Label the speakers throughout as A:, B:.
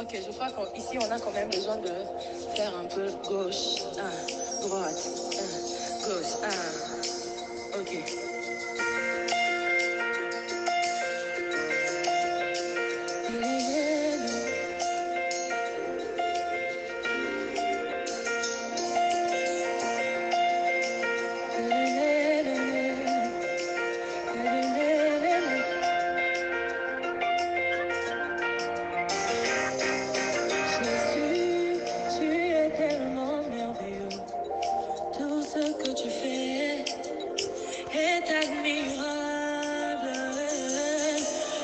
A: Ok, je crois qu'ici on a quand même besoin de faire un peu gauche, droite, gauche, ok.
B: Jésus, tu es tellement merveilleux. Tout ce que tu fais est admirable.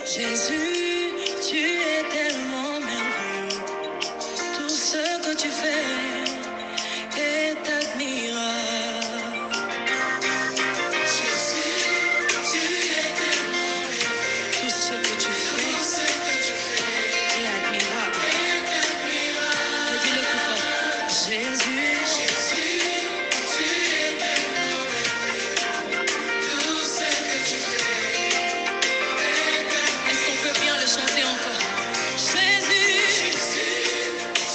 B: Jésus, tu es tellement merveilleux. Tout ce que tu fais est admirable. Dis-le plus fort. Jésus, tu es tellement merveilleux. Tout ce que tu fais. Est-ce qu'on peut bien le chanter encore? Jésus,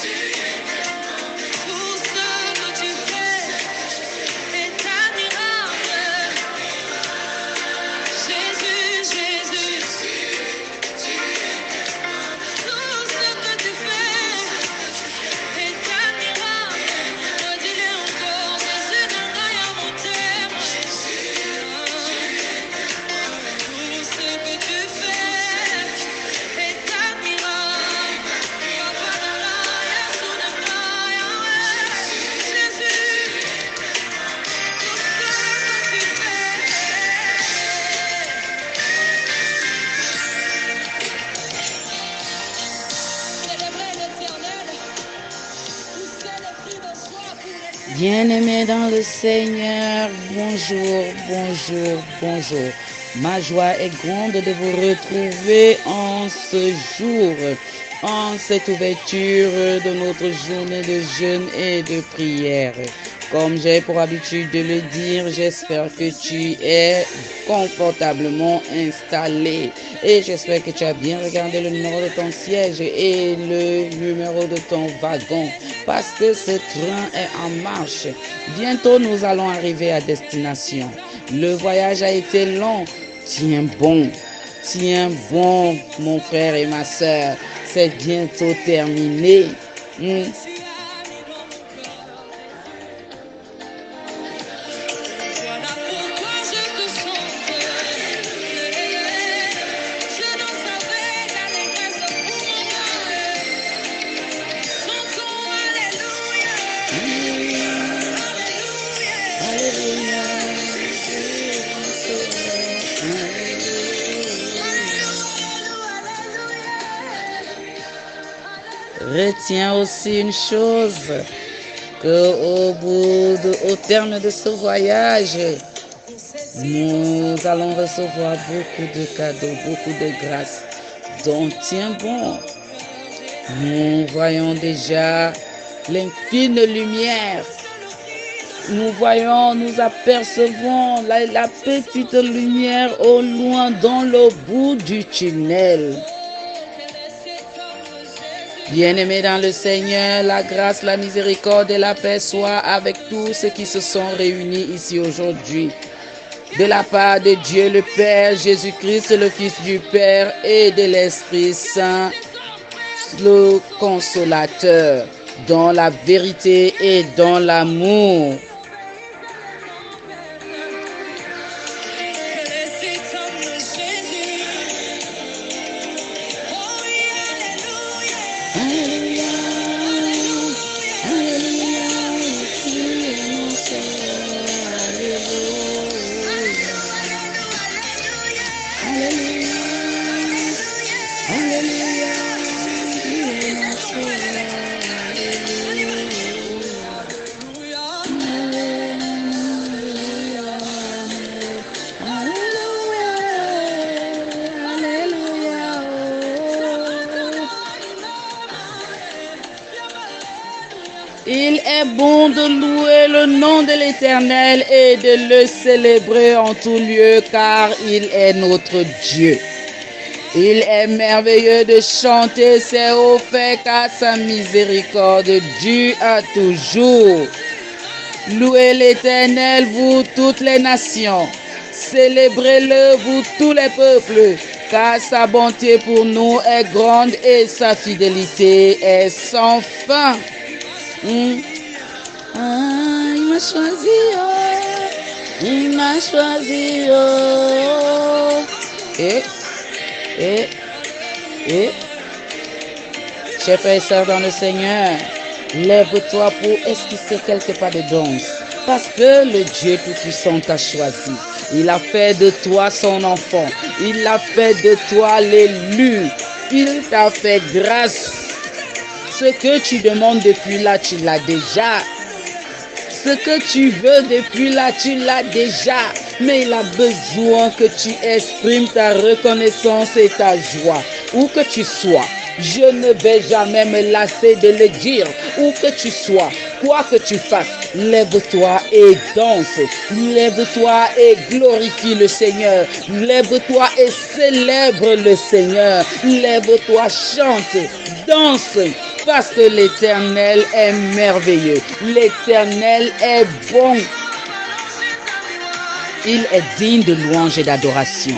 B: tu es tellement merveilleux. Tout ce que tu fais est admirable. Jésus, Jésus, tu es tellement merveilleux. Tout ce que tu fais est admirable. Redis-le encore, Jésus n'a rien à mon terme. Tout ce que tu fais est admirable. Papa n'a rien, tout n'a pas Jésus, tout ce que tu fais. Célébrez l'Éternel. Poussez les cris de joie pour l'Éternel.
C: Bien-aimés dans le Seigneur, bonjour, bonjour, bonjour. Ma joie est grande de vous retrouver en ce jour, en cette ouverture de notre journée de jeûne et de prière. Comme j'ai pour habitude de le dire, j'espère que tu es confortablement installé et j'espère que tu as bien regardé le numéro de ton siège et le numéro de ton wagon parce que ce train est en marche. Bientôt, nous allons arriver à destination. Le voyage a été long. Tiens bon, mon frère et ma soeur. C'est bientôt terminé.
B: Voilà pourquoi je te chante. Je n'en savais l'allégresse pour mon cœur. Chantons Alléluia. Alléluia.
C: Retiens aussi une chose, au terme de ce voyage, nous allons recevoir beaucoup de cadeaux, beaucoup de grâces. Donc tiens bon, nous voyons déjà l'infime lumière. Nous apercevons la petite lumière au loin dans le bout du tunnel. Bien-aimés dans le Seigneur, la grâce, la miséricorde et la paix soient avec tous ceux qui se sont réunis ici aujourd'hui. De la part de Dieu le Père, Jésus-Christ le Fils du Père et de l'Esprit Saint, le Consolateur, dans la vérité et dans l'amour. Il est bon de louer le nom de l'Éternel et de le célébrer en tout lieu car il est notre Dieu. Il est merveilleux de chanter ses hauts faits, car sa miséricorde dure à toujours. Louez l'Éternel, vous toutes les nations. Célébrez-le, vous tous les peuples, car sa bonté pour nous est grande et sa fidélité est sans fin. Ah, il m'a choisi, oh. Il m'a choisi, oh. Et, chers frères et sœurs dans le Seigneur, lève-toi pour esquisser quelques pas de danse, parce que le Dieu Tout-Puissant t'a choisi. Il a fait de toi son enfant. Il a fait de toi l'élu. Il t'a fait grâce. Ce que tu demandes depuis là, tu l'as déjà. Ce que tu veux depuis là, tu l'as déjà. Mais il a besoin que tu exprimes ta reconnaissance et ta joie. Où que tu sois, je ne vais jamais me lasser de le dire. Où que tu sois, quoi que tu fasses, lève-toi et danse. Lève-toi et glorifie le Seigneur. Lève-toi et célèbre le Seigneur. Lève-toi, chante, danse. Parce que l'Éternel est merveilleux. L'Éternel est bon. Il est digne de louange et d'adoration.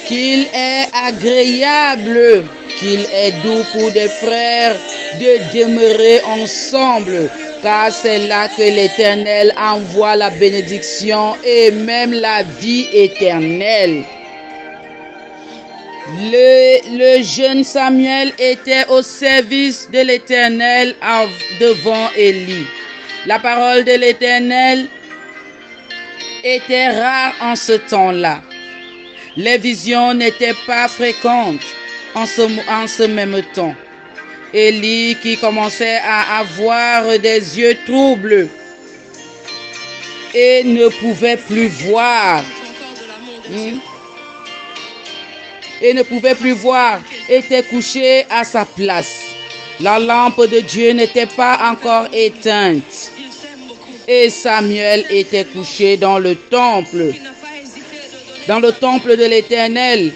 C: Qu'il est agréable, qu'il est doux pour des frères de demeurer ensemble, car c'est là que l'Éternel envoie la bénédiction et même la vie éternelle. Le jeune Samuel était au service de l'Éternel devant Élie. La parole de l'Éternel était rare en ce temps-là. Les visions n'étaient pas fréquentes en ce même temps. Élie, qui commençait à avoir des yeux troubles et ne pouvait plus voir, était couché à sa place. La lampe de Dieu n'était pas encore éteinte et Samuel était couché dans le temple de l'Éternel,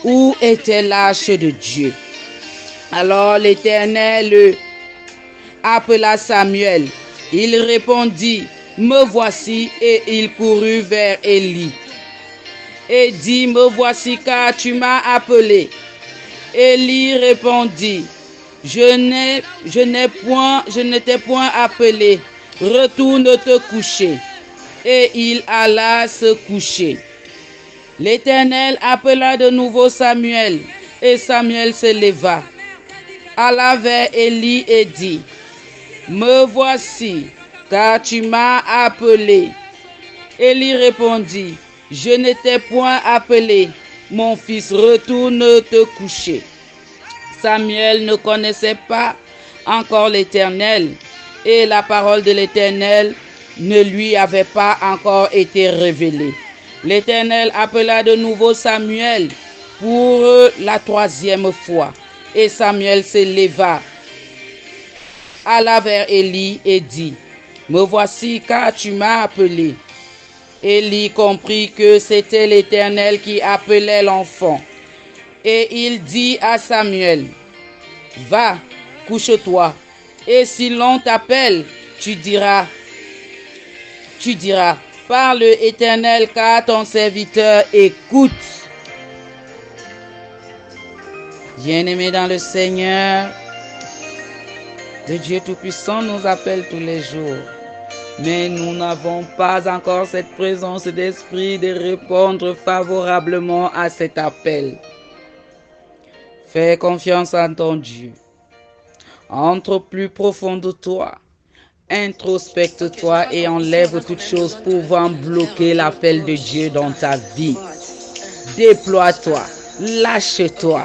C: où était l'arche de Dieu. Alors l'Éternel appela Samuel. Il répondit, « Me voici » et il courut vers Élie et dit, « Me voici car tu m'as appelé. » Élie répondit, « Je ne t'ai point appelé. Retourne te coucher. » Et il alla se coucher. L'Éternel appela de nouveau Samuel, et Samuel se leva, alla vers Élie et dit, « Me voici, car tu m'as appelé. » Élie répondit, « Je ne t'ai point appelé, mon fils, retourne te coucher. » Samuel ne connaissait pas encore l'Éternel, et la parole de l'Éternel ne lui avait pas encore été révélée. L'Éternel appela de nouveau Samuel pour la troisième fois. Et Samuel se leva, alla vers Élie et dit, « Me voici car tu m'as appelé. » Élie comprit que c'était l'Éternel qui appelait l'enfant. Et il dit à Samuel, « Va, couche-toi, et si l'on t'appelle, tu diras, parle Éternel, car ton serviteur écoute. » Bien-aimés dans le Seigneur, le Dieu Tout-Puissant nous appelle tous les jours. Mais nous n'avons pas encore cette présence d'esprit de répondre favorablement à cet appel. Fais confiance en ton Dieu. Entre plus profond de toi Introspecte-toi et enlève toute chose pouvant bloquer l'appel de Dieu dans ta vie. Déploie-toi, lâche-toi.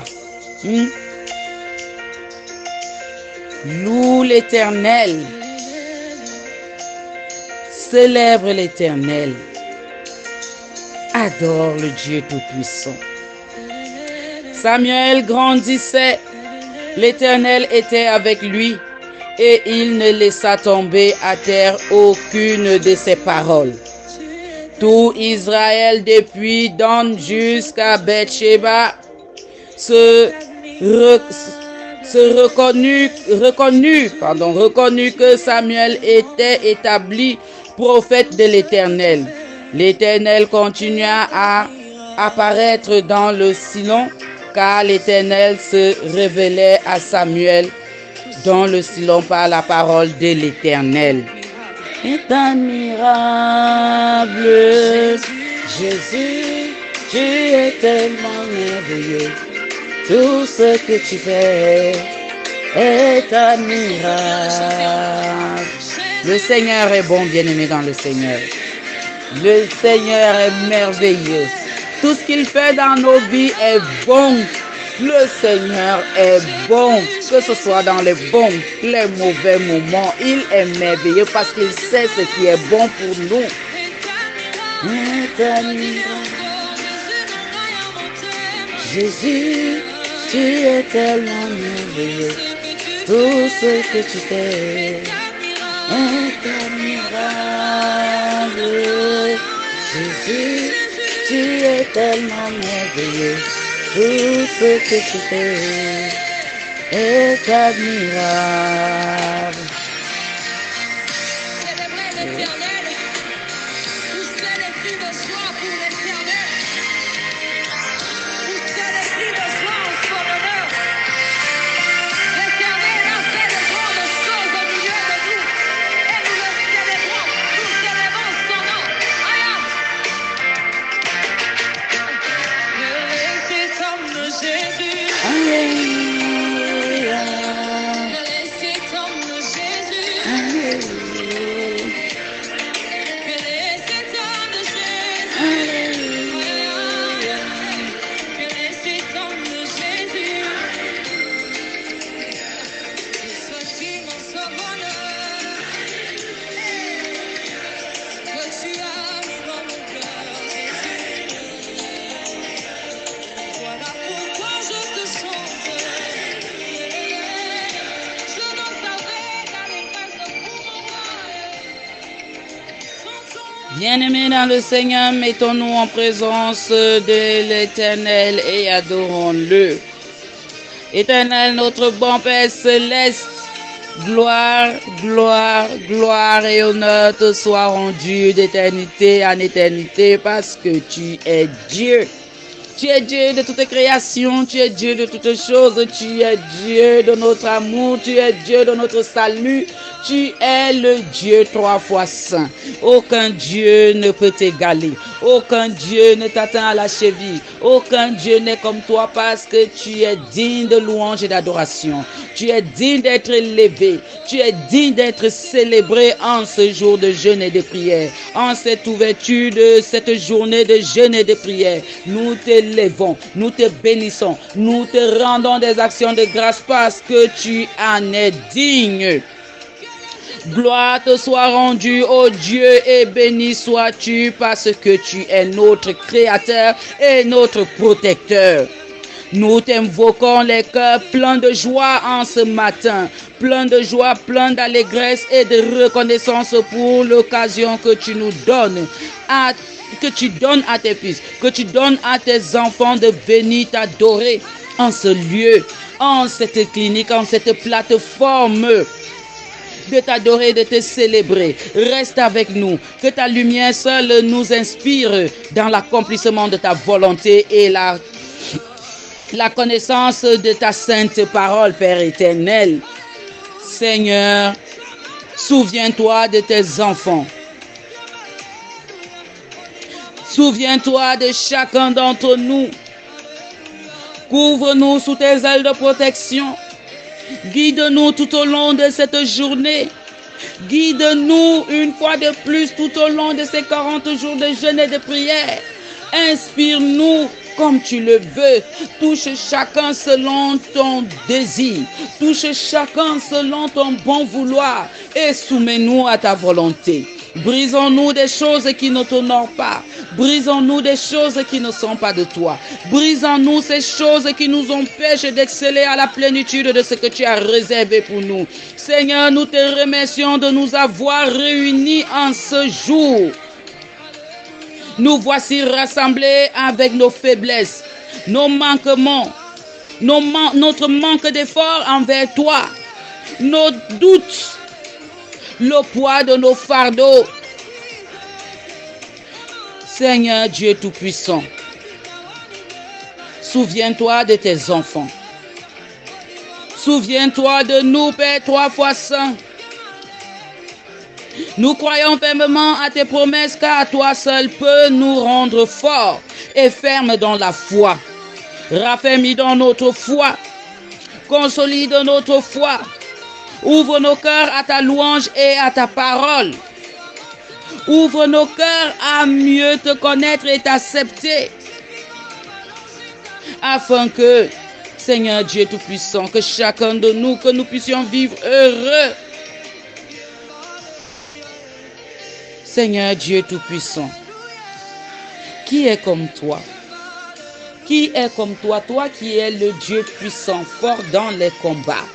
C: Loue l'Éternel. Célèbre l'Éternel. Adore le Dieu Tout-Puissant. Samuel grandissait. L'Éternel était avec lui et il ne laissa tomber à terre aucune de ses paroles. Tout Israël depuis Dan jusqu'à Beersheba reconnut que Samuel était établi prophète de l'Éternel. L'Éternel continua à apparaître dans le Silon, car l'Éternel se révélait à Samuel dans le Silon par la parole de l'Éternel. Est admirable, Jésus, tu es tellement merveilleux. Tout ce que tu fais est admirable. Le Seigneur est bon, bien-aimé dans le Seigneur. Le Seigneur est merveilleux. Tout ce qu'il fait dans nos vies est bon. Le Seigneur est bon, que ce soit dans les bons, les mauvais moments. Il est merveilleux parce qu'il sait ce qui est bon pour nous. Jésus, tu es tellement merveilleux. Tout ce que tu fais est admirable. Jésus, tu es tellement merveilleux. Tout ce que tu fais est admirable.
B: Célébrez l'Éternel. Poussez les cris de joie pour l'Éternel. Poussez les cris de joie en son honneur. L'Éternel a fait de grandes choses au milieu de nous. Et nous le célébrons. Nous célébrons son nom. Aïe. Laissez comme Jésus.
C: Alléluia.
B: Laissez comme Jésus.
C: Alléluia.
B: Laissez comme Jésus.
C: Alléluia.
B: Laissez comme Jésus. Ce qui m'en sauveur. Que tu as mis dans mon cœur, Jésus. Voilà pourquoi je te chante. Je n'en savais qu'aller presque pour mon roi.
C: Bien-aimés dans le Seigneur, mettons-nous en présence de l'Éternel et adorons-le. Éternel, notre bon Père céleste, gloire, gloire, gloire et honneur te soient rendus d'éternité en éternité parce que tu es Dieu. Tu es Dieu de toute création, tu es Dieu de toutes choses, tu es Dieu de notre amour, tu es Dieu de notre salut, tu es le Dieu 3 fois saint. Aucun Dieu ne peut t'égaler, aucun Dieu ne t'atteint à la cheville, aucun Dieu n'est comme toi parce que tu es digne de louange et d'adoration. Tu es digne d'être élevé, tu es digne d'être célébré en ce jour de jeûne et de prière, en cette ouverture de cette journée de jeûne et de prière. Nous t'élevons, nous te bénissons, nous te rendons des actions de grâce parce que tu en es digne. Gloire te soit rendue, ô Dieu, et béni sois-tu parce que tu es notre Créateur et notre protecteur. Nous t'invoquons les cœurs pleins de joie en ce matin, pleins de joie, pleins d'allégresse et de reconnaissance pour l'occasion que tu nous donnes, que tu donnes à tes fils, que tu donnes à tes enfants de venir t'adorer en ce lieu, en cette clinique, en cette plateforme. De t'adorer, de te célébrer. Reste avec nous. Que ta lumière seule nous inspire dans l'accomplissement de ta volonté et la connaissance de ta sainte parole, Père éternel. Seigneur, souviens-toi de tes enfants. Souviens-toi de chacun d'entre nous. Couvre-nous sous tes ailes de protection. Guide-nous tout au long de cette journée. Guide-nous une fois de plus tout au long de ces 40 jours de jeûne et de prière. Inspire-nous comme tu le veux. Touche chacun selon ton désir. Touche chacun selon ton bon vouloir. Et soumets-nous à ta volonté. Brisons-nous des choses qui ne t'honorent pas. Brisons-nous des choses qui ne sont pas de toi. Brisons-nous ces choses qui nous empêchent d'exceller à la plénitude de ce que tu as réservé pour nous. Seigneur, nous te remercions de nous avoir réunis en ce jour. Nous voici rassemblés avec nos faiblesses, nos manquements, notre manque d'effort envers toi, nos doutes, le poids de nos fardeaux. Seigneur Dieu Tout-Puissant, souviens-toi de tes enfants. Souviens-toi de nous, Père 3 fois saint. Nous croyons fermement à tes promesses, car toi seul peux nous rendre forts et fermes dans la foi. Raffermis dans notre foi. Consolide notre foi. Ouvre nos cœurs à ta louange et à ta parole. Ouvre nos cœurs à mieux te connaître et t'accepter. Afin que, Seigneur Dieu Tout-Puissant, que chacun de nous, que nous puissions vivre heureux. Seigneur Dieu Tout-Puissant, qui est comme toi? Qui est comme toi? Toi qui es le Dieu puissant, fort dans les combats.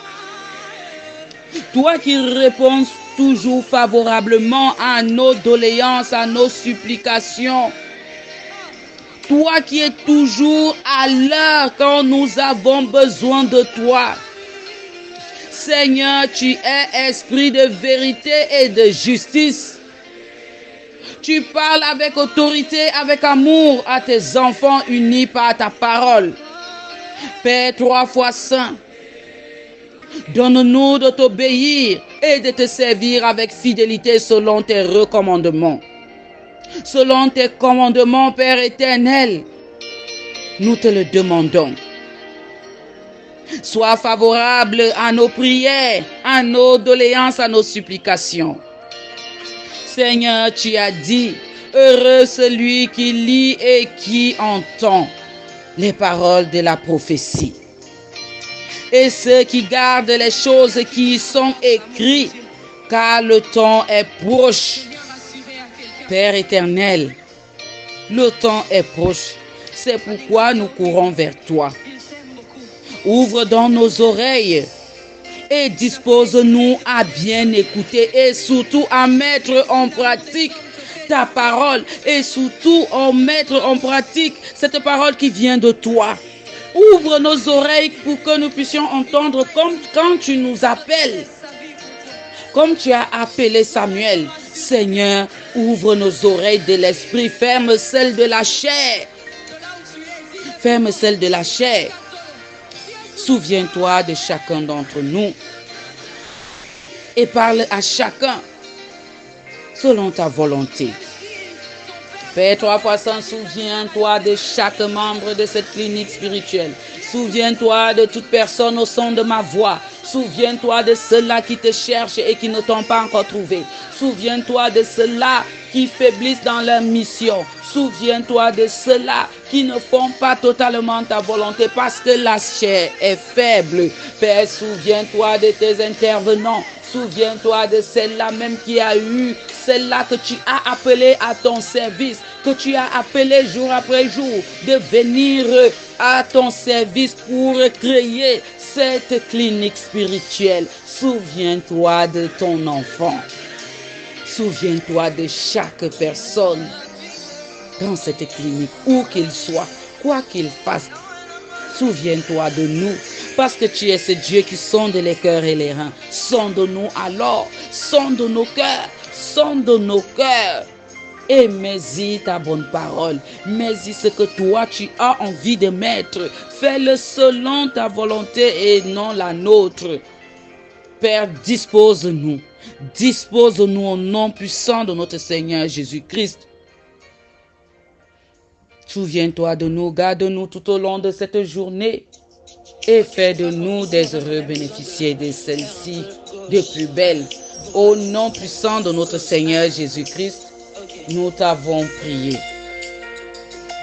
C: Toi qui réponds toujours favorablement à nos doléances, à nos supplications. Toi qui es toujours à l'heure quand nous avons besoin de toi. Seigneur, tu es esprit de vérité et de justice. Tu parles avec autorité, avec amour à tes enfants unis par ta parole. Père 3 fois saint, donne-nous de t'obéir et de te servir avec fidélité selon tes recommandements. Selon tes commandements, Père éternel, nous te le demandons. Sois favorable à nos prières, à nos doléances, à nos supplications. Seigneur, tu as dit, heureux celui qui lit et qui entend les paroles de la prophétie. Et ceux qui gardent les choses qui y sont écrites, car le temps est proche. Père éternel, le temps est proche. C'est pourquoi nous courons vers toi. Ouvre dans nos oreilles et dispose-nous à bien écouter et surtout à mettre en pratique ta parole et surtout à mettre en pratique cette parole qui vient de toi. Ouvre nos oreilles pour que nous puissions entendre comme quand tu nous appelles, comme tu as appelé Samuel. Seigneur, ouvre nos oreilles de l'esprit, ferme celles de la chair. Ferme celles de la chair. Souviens-toi de chacun d'entre nous et parle à chacun selon ta volonté. Père 3 fois saint, souviens-toi de chaque membre de cette clinique spirituelle. Souviens-toi de toute personne au son de ma voix. Souviens-toi de ceux-là qui te cherchent et qui ne t'ont pas encore trouvé. Souviens-toi de ceux-là qui faiblissent dans leur mission. Souviens-toi de ceux-là qui ne font pas totalement ta volonté parce que la chair est faible. Père, souviens-toi de tes intervenants. Souviens-toi de celle-là même qui a eu, celle-là que tu as appelée à ton service, que tu as appelée jour après jour de venir à ton service pour créer cette clinique spirituelle. Souviens-toi de ton enfant. Souviens-toi de chaque personne dans cette clinique, où qu'il soit, quoi qu'il fasse. Souviens-toi de nous, parce que tu es ce Dieu qui sonde les cœurs et les reins. Sonde-nous alors, sonde nos cœurs, sonde nos cœurs. Et mets-y ta bonne parole, mets-y ce que toi tu as envie de mettre. Fais-le selon ta volonté et non la nôtre. Père, dispose-nous au nom puissant de notre Seigneur Jésus-Christ. Souviens-toi de nous, garde-nous tout au long de cette journée et fais de nous des heureux bénéficiaires de celle-ci, de plus belle. Au nom puissant de notre Seigneur Jésus-Christ,
A: Ok.
C: nous t'avons prié.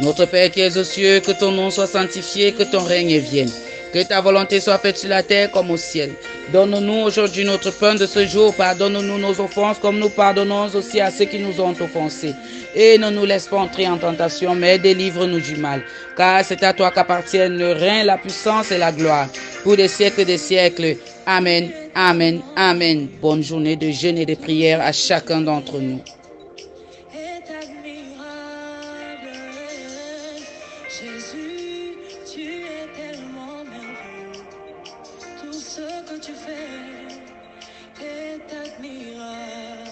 C: Notre Père qui es aux cieux, que ton nom soit sanctifié, que ton règne vienne. Que ta volonté soit faite sur la terre comme au ciel. Donne-nous aujourd'hui notre pain de ce jour. Pardonne-nous nos offenses comme nous pardonnons aussi à ceux qui nous ont offensés. Et ne nous laisse pas entrer en tentation, mais délivre-nous du mal. Car c'est à toi qu'appartiennent le règne, la puissance et la gloire. Pour des siècles des siècles. Amen, amen, amen. Bonne journée de jeûne et de prière à chacun d'entre nous.
B: est admirable. Jésus, tu es tellement merveilleux. Tout ce que tu fais est admirable.